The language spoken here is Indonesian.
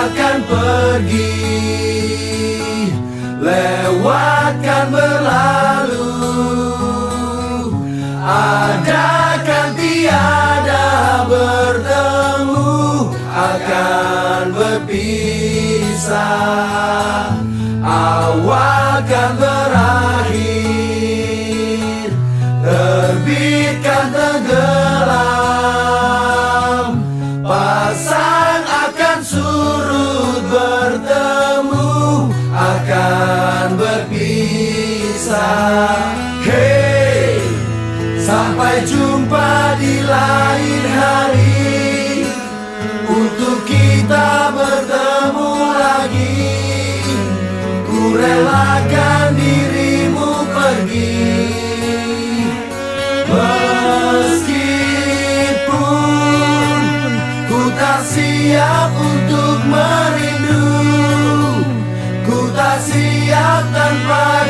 akan pergi, lewatkan berlalu, adakan tiada bertemu, akan berpisah, awal kan berakhir, terbitkan tenggelam, pasang akan surut, bertemu akan berpisah. Hey, sampai jumpa di lain hari, untuk kita bertemu lagi. Ku relakan dirimu pergi, meskipun ku tak siap untuk merindu, ku tak siap tanpa